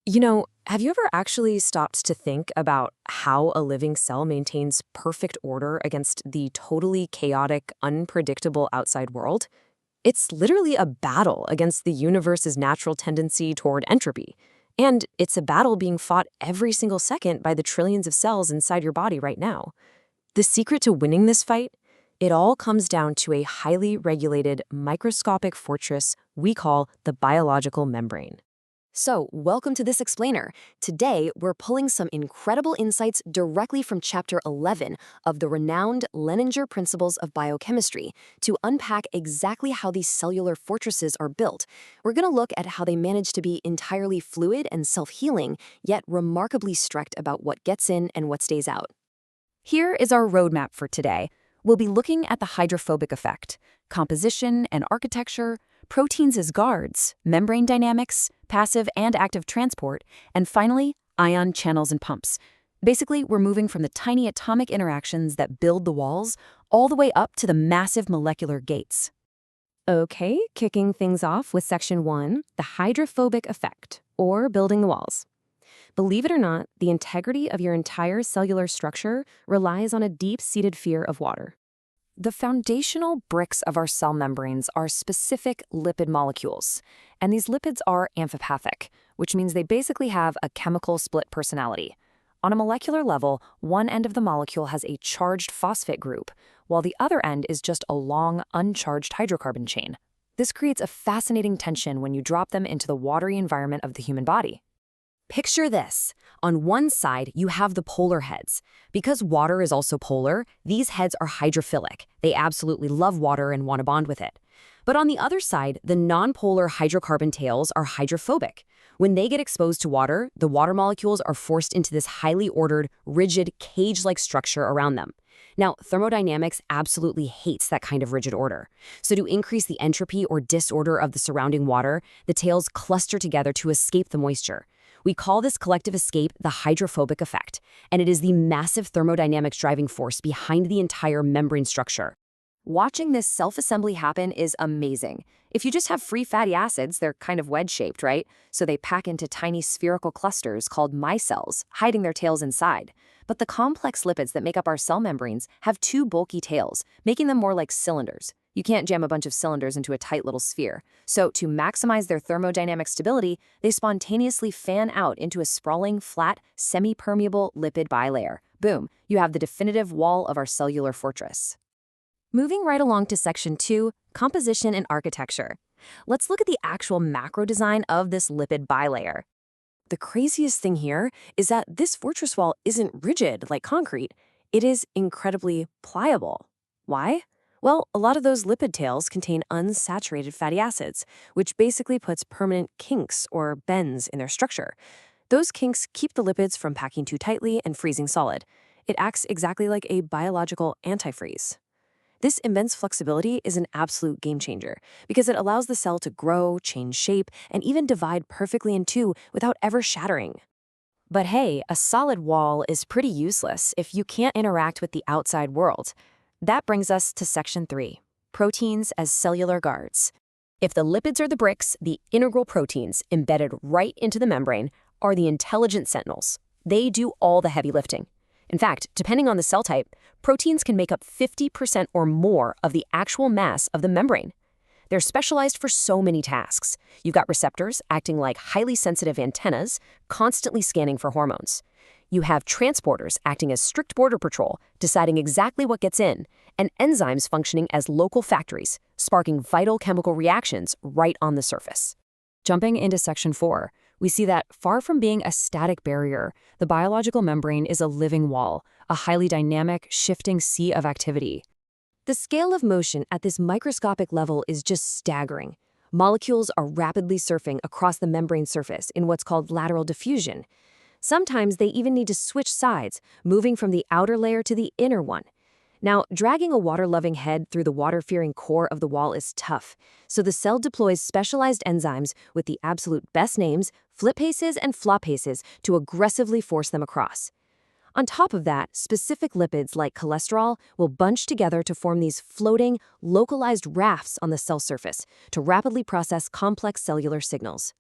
Have you ever actually stopped to think about how a living cell maintains perfect order against the totally chaotic, unpredictable outside world? It's literally a battle against the universe's natural tendency toward entropy. And it's a battle being fought every single second by the trillions of cells inside your body right now. The secret to winning this fight? It all comes down to a highly regulated microscopic fortress we call the biological membrane. So, welcome to this explainer. Today, we're pulling some incredible insights directly from Chapter 11 of the renowned Leninger Principles of Biochemistry to unpack exactly how these cellular fortresses are built. We're going to look at how they manage to be entirely fluid and self-healing, yet remarkably strict about what gets in and what stays out. Here is our roadmap for today. We'll be looking at the hydrophobic effect, composition and architecture, proteins as guards, membrane dynamics, passive and active transport, and finally, ion channels and pumps. Basically, we're moving from the tiny atomic interactions that build the walls all the way up to the massive molecular gates. Okay, kicking things off with Section 1, the hydrophobic effect, or building the walls. Believe it or not, the integrity of your entire cellular structure relies on a deep-seated fear of water. The foundational bricks of our cell membranes are specific lipid molecules, and these lipids are amphipathic, which means they basically have a chemical split personality. On a molecular level, one end of the molecule has a charged phosphate group, while the other end is just a long, uncharged hydrocarbon chain. This creates a fascinating tension when you drop them into the watery environment of the human body. Picture this. On one side, you have the polar heads. Because water is also polar, these heads are hydrophilic. They absolutely love water and want to bond with it. But on the other side, the nonpolar hydrocarbon tails are hydrophobic. When they get exposed to water, the water molecules are forced into this highly ordered, rigid, cage-like structure around them. Now, thermodynamics absolutely hates that kind of rigid order. So to increase the entropy or disorder of the surrounding water, the tails cluster together to escape the moisture. We call this collective escape the hydrophobic effect, and it is the massive thermodynamics driving force behind the entire membrane structure. Watching this self-assembly happen is amazing. If you just have free fatty acids, they're kind of wedge-shaped, right? So they pack into tiny spherical clusters called micelles, hiding their tails inside. But the complex lipids that make up our cell membranes have two bulky tails, making them more like cylinders. You can't jam a bunch of cylinders into a tight little sphere. So to maximize their thermodynamic stability, they spontaneously fan out into a sprawling, flat, semi-permeable lipid bilayer. Boom, you have the definitive wall of our cellular fortress. Moving right along to Section 2, composition and architecture. Let's look at the actual macro design of this lipid bilayer. The craziest thing here is that this fortress wall isn't rigid like concrete. It is incredibly pliable. Why? Well, a lot of those lipid tails contain unsaturated fatty acids, which basically puts permanent kinks or bends in their structure. Those kinks keep the lipids from packing too tightly and freezing solid. It acts exactly like a biological antifreeze. This immense flexibility is an absolute game changer because it allows the cell to grow, change shape, and even divide perfectly in two without ever shattering. But hey, a solid wall is pretty useless if you can't interact with the outside world. That brings us to Section 3, proteins as cellular guards. If the lipids are the bricks, the integral proteins embedded right into the membrane are the intelligent sentinels. They do all the heavy lifting. In fact, depending on the cell type, proteins can make up 50% or more of the actual mass of the membrane. They're specialized for so many tasks. You've got receptors acting like highly sensitive antennas, constantly scanning for hormones. You have transporters acting as strict border patrol, deciding exactly what gets in, and enzymes functioning as local factories, sparking vital chemical reactions right on the surface. Jumping into Section 4, we see that far from being a static barrier, the biological membrane is a living wall, a highly dynamic, shifting sea of activity. The scale of motion at this microscopic level is just staggering. Molecules are rapidly surfing across the membrane surface in what's called lateral diffusion. Sometimes they even need to switch sides, moving from the outer layer to the inner one. Now, dragging a water-loving head through the water-fearing core of the wall is tough, so the cell deploys specialized enzymes with the absolute best names, flipases and flopases, to aggressively force them across. On top of that, specific lipids like cholesterol will bunch together to form these floating, localized rafts on the cell surface to rapidly process complex cellular signals.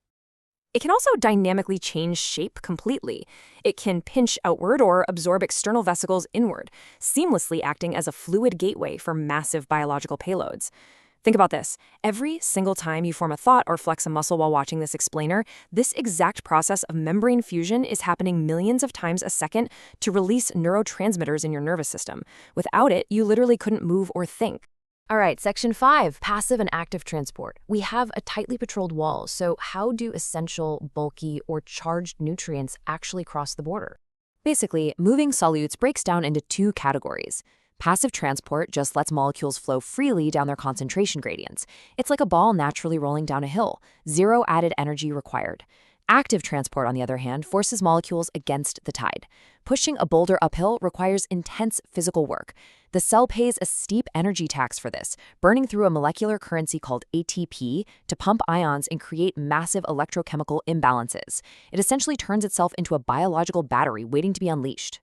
It can also dynamically change shape completely. It can pinch outward or absorb external vesicles inward, seamlessly acting as a fluid gateway for massive biological payloads. Think about this. Every single time you form a thought or flex a muscle while watching this explainer, this exact process of membrane fusion is happening millions of times a second to release neurotransmitters in your nervous system. Without it, you literally couldn't move or think. All right, section 5, passive and active transport. We have a tightly patrolled wall, so how do essential, bulky, or charged nutrients actually cross the border? Basically, moving solutes breaks down into two categories. Passive transport just lets molecules flow freely down their concentration gradients. It's like a ball naturally rolling down a hill, zero added energy required. Active transport, on the other hand, forces molecules against the tide. Pushing a boulder uphill requires intense physical work. The cell pays a steep energy tax for this, burning through a molecular currency called ATP to pump ions and create massive electrochemical imbalances. It essentially turns itself into a biological battery waiting to be unleashed.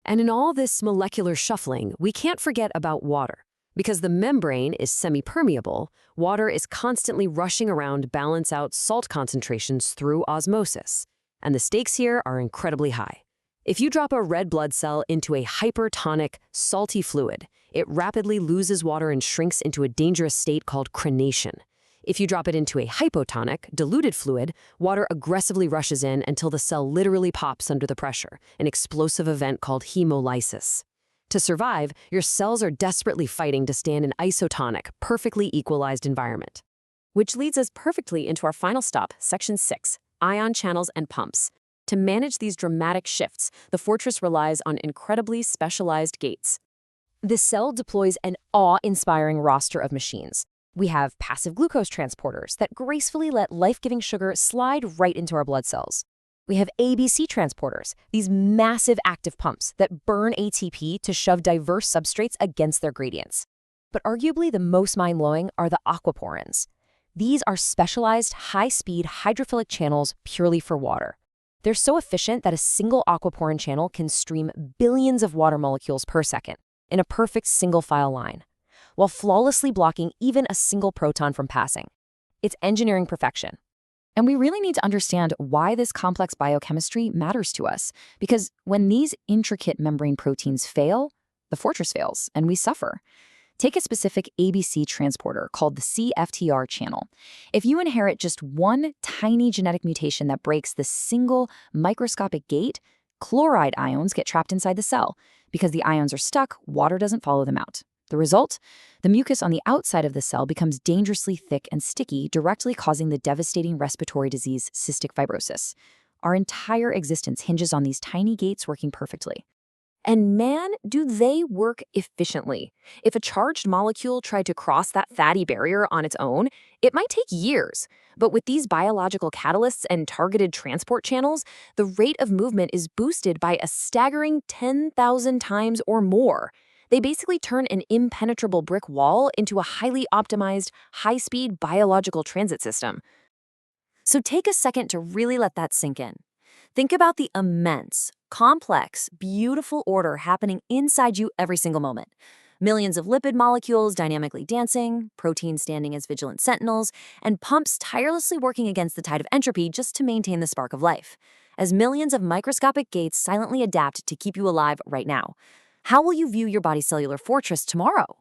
And in all this molecular shuffling, we can't forget about water. Because the membrane is semi-permeable, water is constantly rushing around to balance out salt concentrations through osmosis. And the stakes here are incredibly high. If you drop a red blood cell into a hypertonic, salty fluid, it rapidly loses water and shrinks into a dangerous state called crenation. If you drop it into a hypotonic, diluted fluid, water aggressively rushes in until the cell literally pops under the pressure, an explosive event called hemolysis. To survive, your cells are desperately fighting to stay in an isotonic, perfectly equalized environment. Which leads us perfectly into our final stop, section 6, ion channels and pumps. To manage these dramatic shifts, the fortress relies on incredibly specialized gates. The cell deploys an awe-inspiring roster of machines. We have passive glucose transporters that gracefully let life-giving sugar slide right into our blood cells. We have ABC transporters, these massive active pumps that burn ATP to shove diverse substrates against their gradients. But arguably the most mind-blowing are the aquaporins. These are specialized, high-speed hydrophilic channels purely for water. They're so efficient that a single aquaporin channel can stream billions of water molecules per second in a perfect single-file line, while flawlessly blocking even a single proton from passing. It's engineering perfection. And we really need to understand why this complex biochemistry matters to us, because when these intricate membrane proteins fail, the fortress fails, and we suffer. Take a specific ABC transporter called the CFTR channel. If you inherit just one tiny genetic mutation that breaks the single microscopic gate, chloride ions get trapped inside the cell. Because the ions are stuck, water doesn't follow them out. The result? The mucus on the outside of the cell becomes dangerously thick and sticky, directly causing the devastating respiratory disease cystic fibrosis. Our entire existence hinges on these tiny gates working perfectly. And man, do they work efficiently. If a charged molecule tried to cross that fatty barrier on its own, it might take years. But with these biological catalysts and targeted transport channels, the rate of movement is boosted by a staggering 10,000 times or more. They basically turn an impenetrable brick wall into a highly optimized, high-speed biological transit system. So take a second to really let that sink in. Think about the immense, complex, beautiful order happening inside you every single moment. Millions of lipid molecules dynamically dancing, proteins standing as vigilant sentinels, and pumps tirelessly working against the tide of entropy just to maintain the spark of life. As millions of microscopic gates silently adapt to keep you alive right now. How will you view your body's cellular fortress tomorrow?